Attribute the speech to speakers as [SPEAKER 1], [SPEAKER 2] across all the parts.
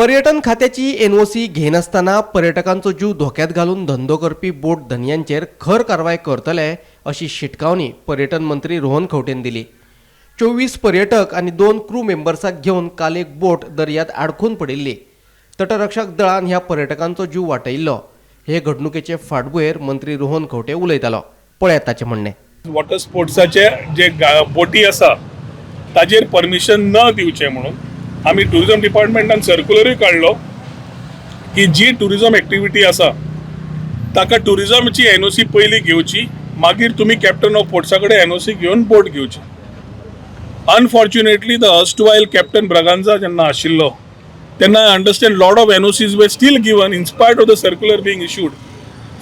[SPEAKER 1] पर्यटन खात्याची एनओसी घेनासतना पर्यटकांचो जीव धोक्यात घालून धंदो करपी बोट धन्यांचेर खर कारवाय करतले अशी शिटकावणी पर्यटन मंत्री रोहन खंवटेन दिली। 24 पर्यटक आणि 2 क्रू मेंबर्साक घेवन काल एक बोट दर्यांत आडखून पडिल्ली। तटरक्षक दळान ह्या पर्यटकांचो जीव वाटयिल्लो। हे घडणुकेचे फाटभुंयेर मंत्री रोहन खंवटे उलयतालो। पळयात ताचें म्हणणें।
[SPEAKER 2] वॉटर स्पोर्ट्साचे जे बोटी आसा ताजेर परमिशन न दिवचे म्हणून आम्ही टुरिझम डिपार्टमेंटान सर्क्युलरूय काढलो की जी टुरिझम एक्टिविटी आसा ताका टुरिझमची एनओसी पयली घेवची, मागीर तुम्ही कॅप्टन ऑफ पोर्ट्सा कडेन एनओसी घेवन बोट घेवची। Unfortunately the erstwhile captain Braganza जेन्ना आशिल्लो तेन्ना I understand lot of NOCs were still given in spite of the circular being issued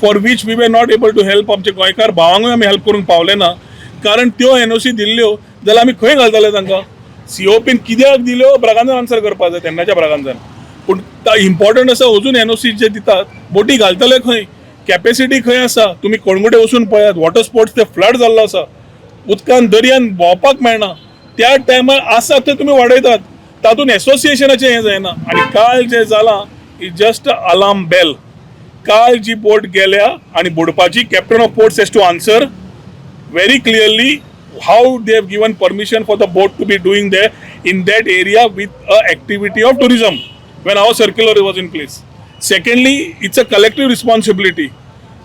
[SPEAKER 2] for which we were not able to help. आमचे गोंयकार भावांकूय आमी help करूंक पावले ना, कारण त्यो एनओसी दिल्ल्यो जाल्यार आमी खंय घालतले तांकां? सीओपीन कित्याक दिल्यो ब्रागांझान आन्सर करपाक जाय, तेन्नाच्या ब्रागांझान। पूण इम्पॉर्टंट आसा अजून एनओसी जे दितात बोटी घालतले खंय, कॅपेसिटी खंय आसा? तुमी कळंगुटे वचून पळयात, वॉटर स्पोर्ट्स ते फ्लड जाल्लो आसा, उदकान दर्यान भोंवपाक मेळना, त्या टायमार आसा ते तुमी वाडयतात, तातूंत एसोसिएशनाचें हें जायना। आनी काल जे जालां is just a alarm bell. काल जी बोट गेल्या आणि बुडपाची captain of ports has to answer very clearly how they have given permission for the boat to be doing there in that area with a activity of tourism when our circular was in place. Secondly, it's a collective responsibility.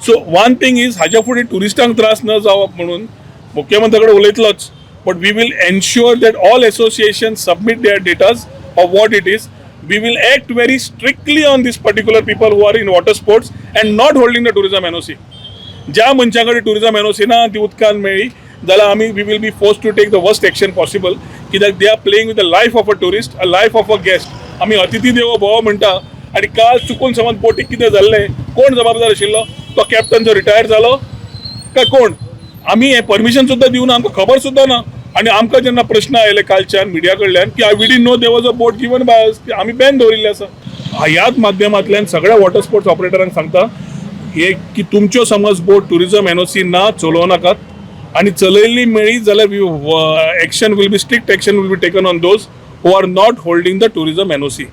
[SPEAKER 2] So one thing is हाज्या फुडें टुरिस्टांक त्रास न जावप म्हणून मुख्यमंत्री कडेन उलयतलोच, but we will ensure that all associations submit their data of what it is. We will act very strictly on these particular people who are in water sports and not holding the tourism NOC. ज्या मनशाकडे tourism NOC ना ती उदकान मेळ्ळी जाल्यार आमी we will be force to take the worst action possible, कित्याक they are playing with the life of a tourist, a life of a guest. आमी अतिथी देवो भव म्हणटा आनी काल चुकून समज बोटीक कितें जाल्लें, कोण जबाबदार आशिल्लो? तो कॅप्टन जो रिटायर जालो काय कोण? आमी हें परमिशन सुद्दां दिवना, आमकां खबर सुद्दां ना। आनी आमकां जेन्ना प्रश्न आयले कालच्यान मिडिया कडल्यान की we didn't know there was a boat given by us, आमी बॅन दवरिल्लें आसा। ह्याच माध्यमांतल्यान सगळ्या वॉटर स्पोर्ट्स ऑपरेटरांक सांगता हे की तुमच्यो समज बोट टुरिझम एनओसी ना चलोव नाकात, आणि चलयल्ली मेळ्ळी जाल्यार action will be strict action will be taken on those who are not holding the tourism NOC.